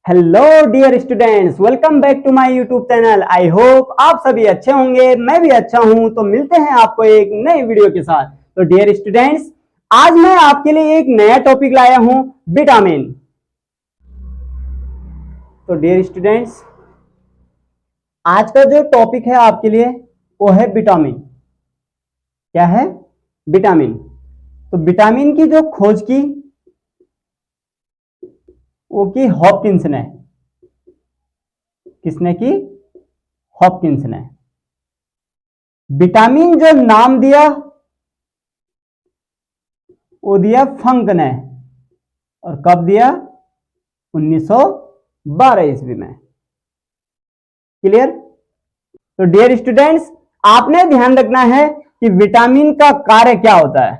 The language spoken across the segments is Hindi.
Hello dear students, welcome back to my YouTube channel. I hope आप सभी अच्छे होंगे, मैं भी अच्छा हूं। तो मिलते हैं आपको एक नई वीडियो के साथ। तो डियर स्टूडेंट्स, आज मैं आपके लिए एक नया टॉपिक लाया हूं, विटामिन। तो डियर स्टूडेंट्स, आज का जो टॉपिक है आपके लिए वो है विटामिन। क्या है? विटामिन। तो विटामिन की जो खोज की वो की हॉपकिंस ने। किसने की? हॉपकिंस ने। विटामिन जो नाम दिया वो दिया फंक ने। और कब दिया? 1912 ईस्वी में। क्लियर? तो डियर स्टूडेंट्स, आपने ध्यान रखना है कि विटामिन का कार्य क्या होता है।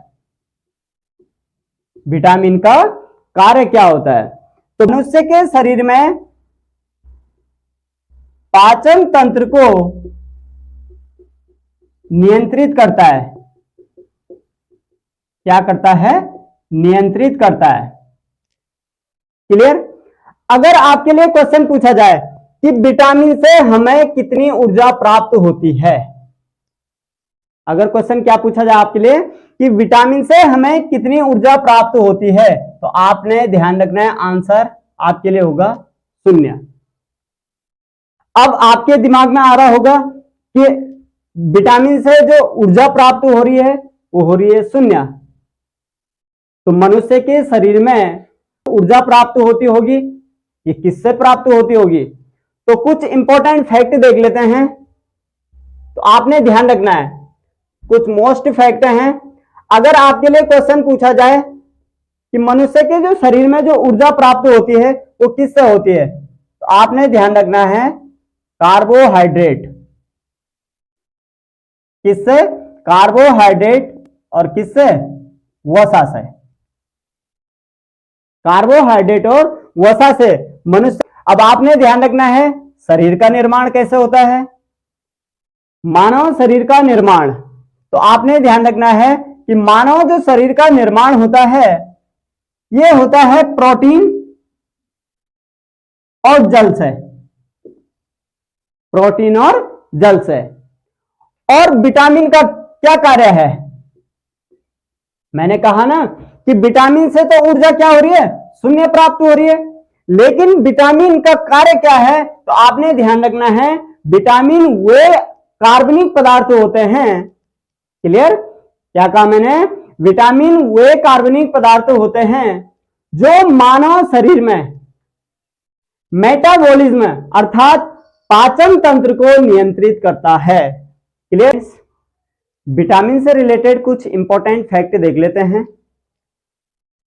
विटामिन का कार्य क्या होता है? तो मनुष्य के शरीर में पाचन तंत्र को नियंत्रित करता है। क्या करता है? नियंत्रित करता है। क्लियर? अगर आपके लिए क्वेश्चन पूछा जाए कि विटामिन से हमें कितनी ऊर्जा प्राप्त होती है, अगर क्वेश्चन क्या पूछा जाए आपके लिए कि विटामिन से हमें कितनी ऊर्जा प्राप्त होती है, तो आपने ध्यान रखना है आंसर आपके लिए होगा 0। अब आपके दिमाग में आ रहा होगा कि विटामिन से जो ऊर्जा प्राप्त हो रही है वो हो रही है 0। तो मनुष्य के शरीर में ऊर्जा प्राप्त होती होगी, ये किससे प्राप्त होती होगी? तो कुछ इंपॉर्टेंट फैक्ट देख लेते हैं। तो आपने ध्यान रखना है, कुछ मोस्ट फैक्ट हैं। अगर आपके लिए क्वेश्चन पूछा जाए कि मनुष्य के जो शरीर में जो ऊर्जा प्राप्त होती है वो किससे होती है, तो आपने ध्यान रखना है कार्बोहाइड्रेट। किससे? कार्बोहाइड्रेट। और किससे? वसा से। कार्बोहाइड्रेट और वसा से मनुष्य। अब आपने ध्यान रखना है शरीर का निर्माण कैसे होता है, मानव शरीर का निर्माण। तो आपने ध्यान रखना है कि मानव जो शरीर का निर्माण होता है ये होता है प्रोटीन और जल से। प्रोटीन और जल से। और विटामिन का क्या कार्य है? मैंने कहा ना कि विटामिन से तो ऊर्जा क्या हो रही है? 0 प्राप्त हो रही है। लेकिन विटामिन का कार्य क्या है? तो आपने ध्यान रखना है विटामिन वे कार्बनिक पदार्थ होते हैं। क्लियर? क्या कहा मैंने? विटामिन वे कार्बनिक पदार्थ होते हैं जो मानव शरीर में मेटाबॉलिज्म अर्थात पाचन तंत्र को नियंत्रित करता है। क्लियर? विटामिन से रिलेटेड कुछ इंपॉर्टेंट फैक्ट देख लेते हैं।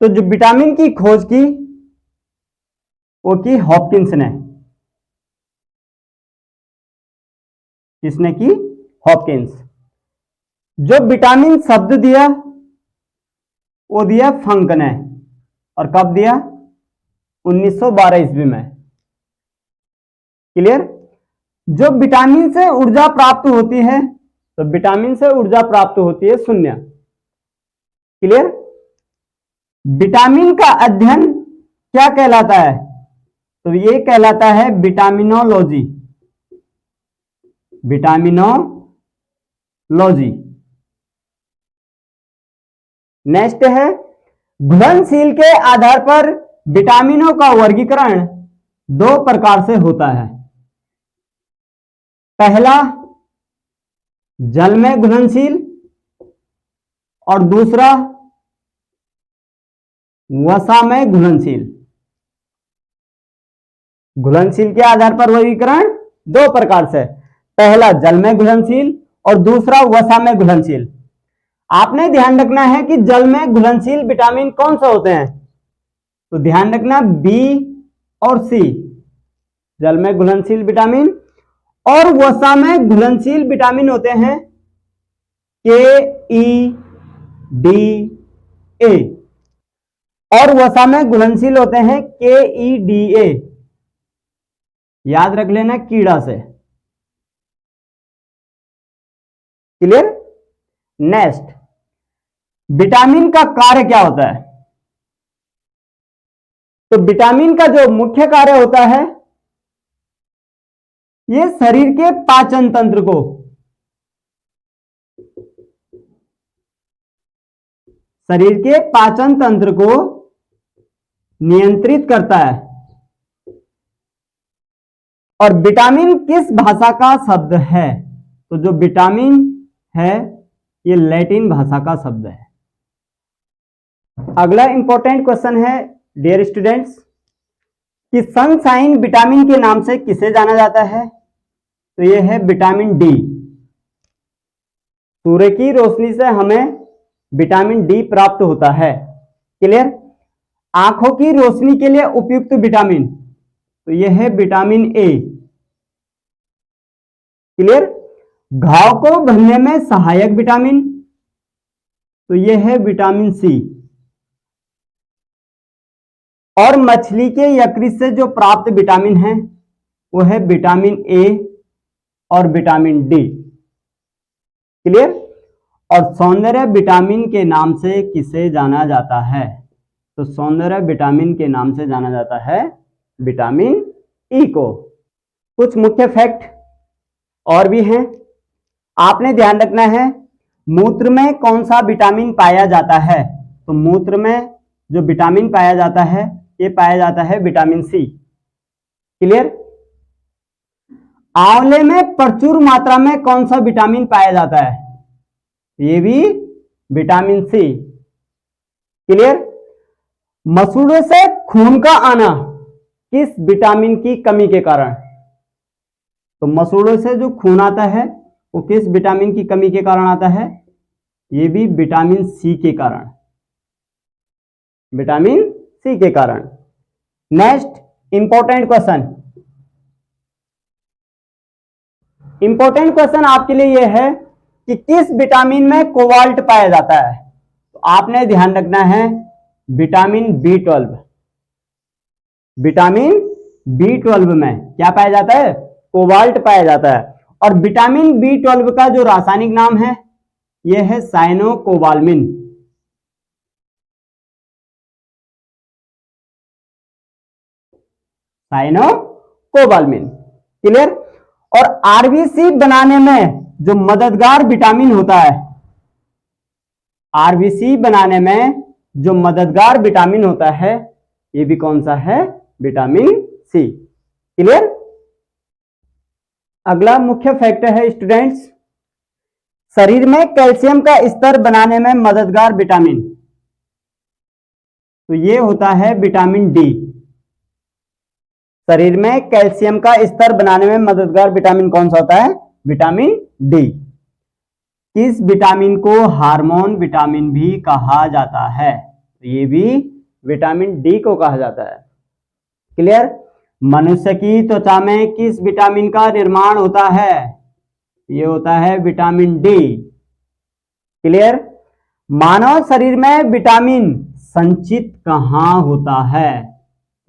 तो जो विटामिन की खोज की वो की हॉपकिंस ने। किसने की? हॉपकिंस। जो विटामिन शब्द दिया वो दिया फंक ने। और कब दिया? 1912 ईस्वी में। क्लियर? जो विटामिन से ऊर्जा प्राप्त होती है, तो विटामिन से ऊर्जा प्राप्त होती है 0। क्लियर? विटामिन का अध्ययन क्या कहलाता है? तो ये कहलाता है विटामिनोलॉजी। विटामिनोलॉजी। नेक्स्ट है घुलनशील के आधार पर विटामिनों का वर्गीकरण 2 प्रकार से होता है। पहला जल में घुलनशील और दूसरा वसा में घुलनशील। घुलनशील के आधार पर वर्गीकरण 2 प्रकार से, पहला जल में घुलनशील और दूसरा वसा में घुलनशील। आपने ध्यान रखना है कि जल में घुलनशील विटामिन कौन से होते हैं? तो ध्यान रखना बी और सी, जल में घुलनशील विटामिन। और वसा में घुलनशील विटामिन होते हैं के ई डी ए। और वसा में घुलनशील होते हैं के ई डी ए। याद रख लेना कीड़ा से। क्लियर? नेक्स्ट, विटामिन का कार्य क्या होता है? तो विटामिन का जो मुख्य कार्य होता है, ये शरीर के पाचन तंत्र को नियंत्रित करता है। और विटामिन किस भाषा का शब्द है? तो जो विटामिन है ये लैटिन भाषा का शब्द है। अगला इंपॉर्टेंट क्वेश्चन है डियर स्टूडेंट्स कि सनशाइन विटामिन के नाम से किसे जाना जाता है? तो ये है विटामिन डी। सूर्य की रोशनी से हमें विटामिन डी प्राप्त होता है। क्लियर? आंखों की रोशनी के लिए उपयुक्त विटामिन, तो यह है विटामिन ए। क्लियर? घाव को भरने में सहायक विटामिन, तो यह है विटामिन सी। और मछली के यकृत से जो प्राप्त विटामिन है वो है विटामिन ए और विटामिन डी। क्लियर? और सौंदर्य विटामिन के नाम से किसे जाना जाता है? तो सौंदर्य विटामिन के नाम से जाना जाता है विटामिन ई को। कुछ मुख्य फैक्ट और भी हैं, आपने ध्यान रखना है। मूत्र में कौन सा विटामिन पाया जाता है? तो मूत्र में जो विटामिन पाया जाता है ये पाया जाता है विटामिन सी। क्लियर? आंवले में प्रचुर मात्रा में कौन सा विटामिन पाया जाता है? ये भी विटामिन सी। क्लियर? मसूड़ों से खून का आना किस विटामिन की कमी के कारण? तो मसूड़ों से जो खून आता है वो किस विटामिन की कमी के कारण आता है? ये भी विटामिन सी के कारण, विटामिन सी के कारण। नेक्स्ट इंपॉर्टेंट क्वेश्चन आपके लिए यह है कि किस विटामिन में कोबाल्ट पाया जाता है? तो आपने ध्यान रखना है विटामिन B12। विटामिन B12 में क्या पाया जाता है? कोबाल्ट पाया जाता है। और विटामिन B12 का जो रासायनिक नाम है यह है साइनोकोबाल्मिन। साइनोकोबाल्मिन। क्लियर? और आरबीसी बनाने में जो मददगार विटामिन होता है, आरबीसी बनाने में जो मददगार विटामिन होता है ये भी कौन सा है? Vitamin C. क्लियर? अगला मुख्य फैक्टर है स्टूडेंट्स, शरीर में कैल्शियम का स्तर बनाने में मददगार विटामिन, तो ये होता है विटामिन डी। शरीर में कैल्शियम का स्तर बनाने में मददगार विटामिन कौन सा होता है? Vitamin D. किस विटामिन को हार्मोन विटामिन भी कहा जाता है? ये भी विटामिन डी को कहा जाता है। क्लियर? मनुष्य की त्वचा में किस विटामिन का निर्माण होता है? ये होता है विटामिन डी। क्लियर? मानव शरीर में विटामिन संचित कहां होता है?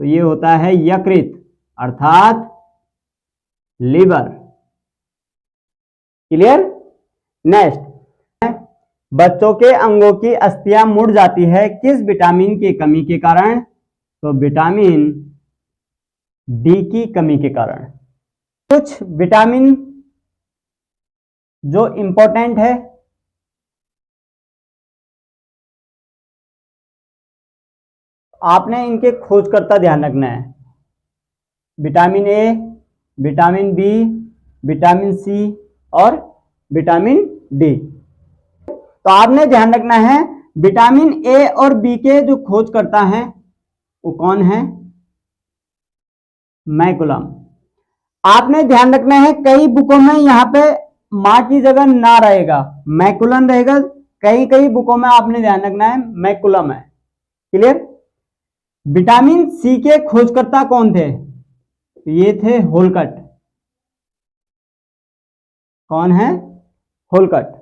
तो ये होता है यकृत अर्थात लिवर। क्लियर? नेक्स्ट, बच्चों के अंगों की अस्थियां मुड़ जाती है किस विटामिन की कमी के कारण? तो विटामिन डी की कमी के कारण। कुछ विटामिन जो इंपॉर्टेंट है, आपने इनके खोजकर्ता ध्यान रखना है। Vitamin A, vitamin B, vitamin C और विटामिन डी। तो आपने ध्यान रखना है विटामिन ए और बी के जो खोजकर्ता हैं वो कौन है? मैकुलम। आपने ध्यान रखना है कई बुकों में यहाँ पे मां की जगह ना रहेगा, मैकुलम रहेगा। कई कई बुकों में आपने ध्यान रखना है मैकुलम है। क्लियर? विटामिन सी के खोजकर्ता कौन थे? ये थे होलकट। कौन है? होलकट।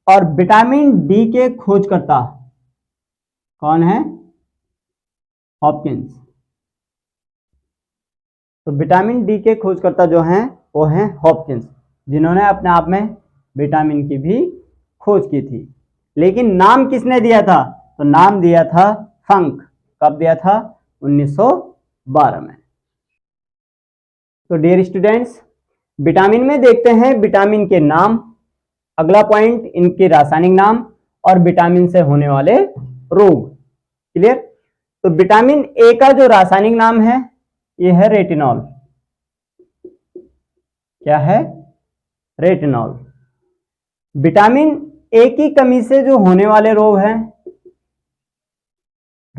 और विटामिन डी के खोजकर्ता कौन है? हॉपकिंस। तो विटामिन डी के खोजकर्ता जो हैं वो हैं हॉपकिंस, जिन्होंने अपने आप में विटामिन की भी खोज की थी। लेकिन नाम किसने दिया था? तो नाम दिया था फंक। कब दिया था? 1912 में। तो डियर स्टूडेंट्स, विटामिन में देखते हैं विटामिन के नाम, अगला पॉइंट इनके रासायनिक नाम और विटामिन से होने वाले रोग। क्लियर? तो विटामिन ए का जो रासायनिक नाम है यह है रेटिनॉल। क्या है? रेटिनॉल। विटामिन ए की कमी से जो होने वाले रोग हैं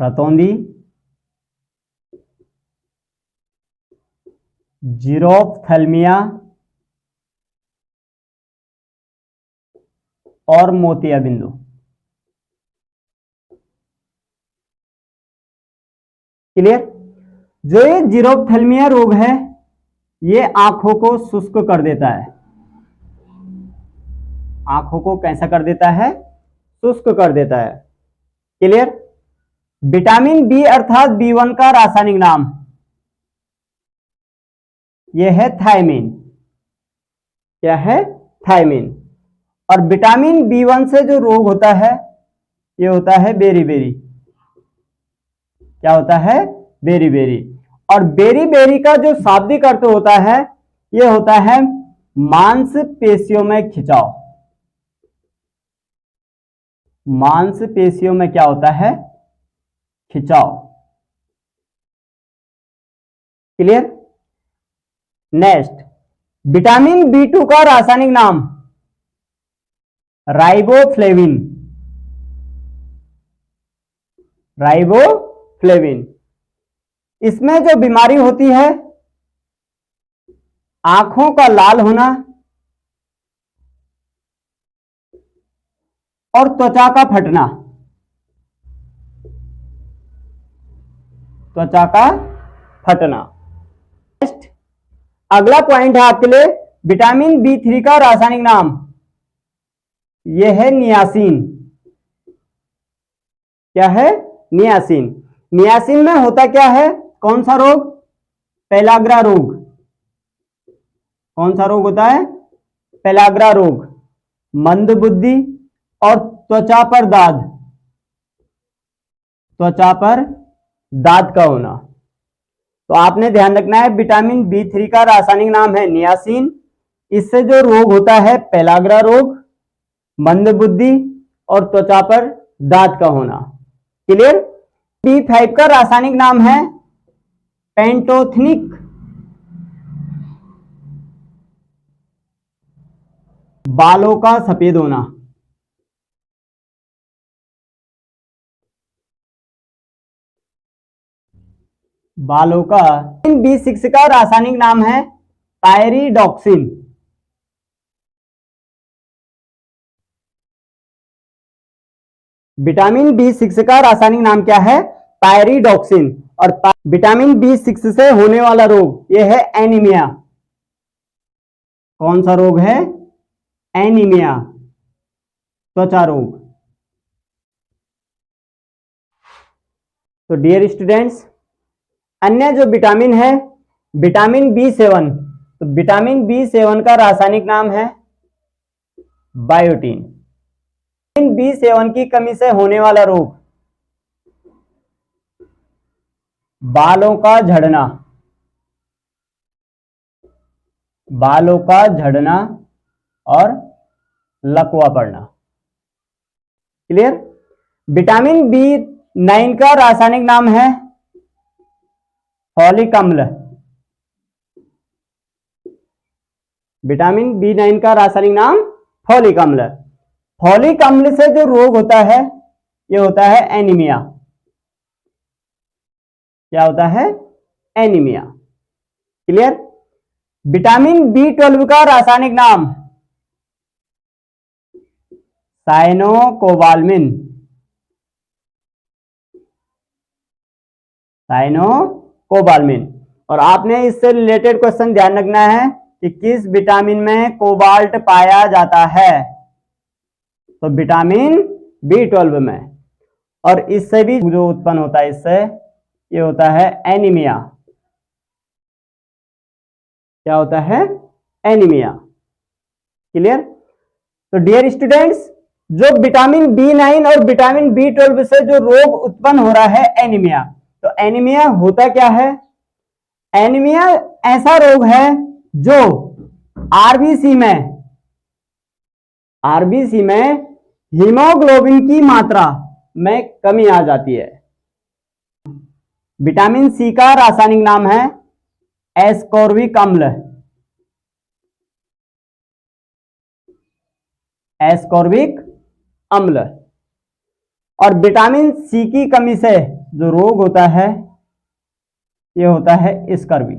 रतौंधी, जीरोफ्थैल्मिया और मोतियाबिंदु। क्लियर? जो ये जीरोफ्थैल्मिया रोग है ये आंखों को शुष्क कर देता है। आंखों को कैसा कर देता है? शुष्क कर देता है। क्लियर? विटामिन बी अर्थात B1 का रासायनिक नाम यह है थायमीन। क्या है? थायमीन। और विटामिन B1 से जो रोग होता है ये होता है बेरी-बेरी। क्या होता है? बेरी-बेरी। और बेरी-बेरी का जो शाब्दिक अर्थ होता है ये होता है मांसपेशियों में खिंचाव। मांसपेशियों में क्या होता है? खिंचाव। क्लियर? नेक्स्ट, विटामिन B2 का रासायनिक नाम राइबोफ्लेविन। राइबोफ्लेविन। इसमें जो बीमारी होती है आंखों का लाल होना और त्वचा का फटना। त्वचा का फटना। नेक्स्ट, अगला पॉइंट है आपके लिए विटामिन B3 का रासायनिक नाम यह है नियासिन। क्या है? नियासिन। नियासिन में होता क्या है? कौन सा रोग? पेलाग्रा रोग। कौन सा रोग होता है? पेलाग्रा रोग, मंदबुद्धि और त्वचा पर दाद। त्वचा पर दाद का होना। तो आपने ध्यान रखना है विटामिन B3 का रासायनिक नाम है नियासिन। इससे जो रोग होता है पेलाग्रा रोग, मंदबुद्धि और त्वचा पर दाद का होना। क्लियर? B5 का रासायनिक नाम है पेंटोथेनिक। बालों का सफेद होना। बालों का। B6 का रासायनिक नाम है पायरिडॉक्सिन। विटामिन B6 का रासायनिक नाम क्या है? पायरिडॉक्सिन। और विटामिन B6 से होने वाला रोग यह है एनीमिया। कौन सा रोग है? एनीमिया, त्वचा रोग। तो डियर स्टूडेंट्स, अन्य जो विटामिन है विटामिन B7। तो विटामिन B7 का रासायनिक नाम है बायोटीन। विटामिन B7 की कमी से होने वाला रोग बालों का झड़ना। बालों का झड़ना और लकवा पड़ना। क्लियर? विटामिन B9 का रासायनिक नाम है फॉलिक अम्ल। विटामिन B9 का रासायनिक नाम फॉलिक अम्ल। फॉलिक अम्ल से जो रोग होता है ये होता है एनीमिया। क्या होता है? एनीमिया। क्लियर? विटामिन B12 का रासायनिक नाम साइनोकोबाल्मिन। साइनोकोबाल्मिन। और आपने इससे रिलेटेड क्वेश्चन ध्यान रखना है कि किस विटामिन में कोबाल्ट पाया जाता है? तो विटामिन B12 में। और इससे भी जो उत्पन्न होता है इससे ये होता है एनीमिया। क्या होता है? एनीमिया। क्लियर? तो डियर स्टूडेंट्स, जो विटामिन B9 और विटामिन B12 से जो रोग उत्पन्न हो रहा है एनीमिया, तो एनीमिया होता क्या है? एनीमिया ऐसा रोग है जो आरबीसी में हीमोग्लोबिन की मात्रा में कमी आ जाती है। विटामिन सी का रासायनिक नाम है एस्कॉर्बिक अम्ल। एस्कॉर्बिक अम्ल। और विटामिन सी की कमी से जो रोग होता है ये होता है स्कर्वी।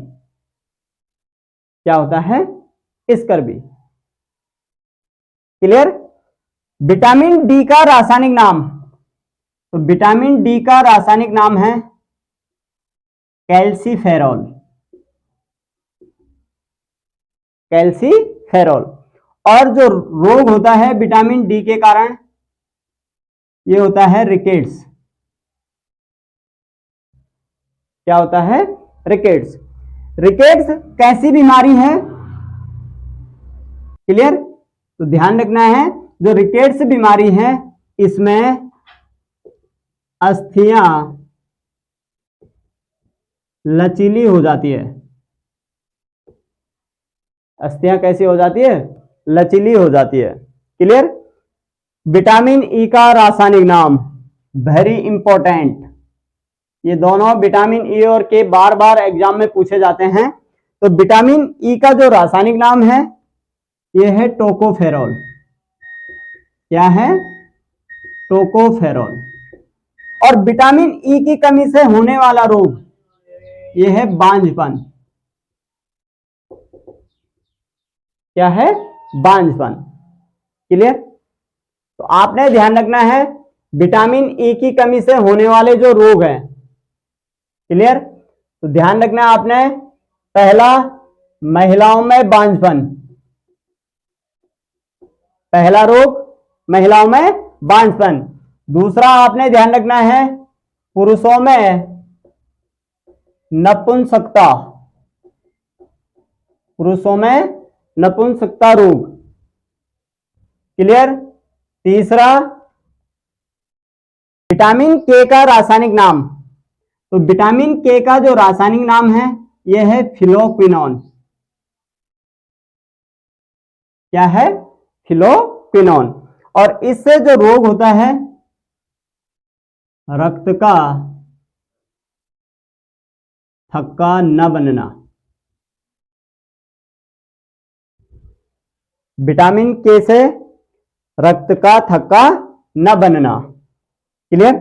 क्या होता है? स्कर्वी। क्लियर? विटामिन डी का रासायनिक नाम, तो विटामिन डी का रासायनिक नाम है कैल्सीफेरॉल। कैल्सीफेरॉल। और जो रोग होता है विटामिन डी के कारण ये होता है रिकेट्स। क्या होता है? रिकेट्स। रिकेट्स कैसी बीमारी है? क्लियर? तो ध्यान रखना है, जो रिकेट्स बीमारी है इसमें अस्थियां लचीली हो जाती है। अस्थियां कैसी हो जाती है? लचीली हो जाती है। क्लियर? विटामिन ई का रासायनिक नाम, वेरी इंपॉर्टेंट, ये दोनों विटामिन ई और के बार बार एग्जाम में पूछे जाते हैं। तो विटामिन ई का जो रासायनिक नाम है ये है टोकोफेरॉल। क्या है? टोकोफेरॉल। और विटामिन ई की कमी से होने वाला रोग ये है बांझपन। क्या है? बांझपन। क्लियर? तो आपने ध्यान रखना है विटामिन ई की कमी से होने वाले जो रोग हैं। क्लियर? तो ध्यान रखना है आपने, पहला महिलाओं में बांझपन, पहला रोग महिलाओं में बांझपन। दूसरा आपने ध्यान रखना है पुरुषों में नपुंसकता, पुरुषों में नपुंसकता रोग। क्लियर? तीसरा विटामिन के का रासायनिक नाम, तो विटामिन के का जो रासायनिक नाम है यह है फिलोक्विनोन। क्या है? फिलोक्विनोन। और इससे जो रोग होता है रक्त का थक्का न बनना। विटामिन के से रक्त का थक्का न बनना। क्लियर?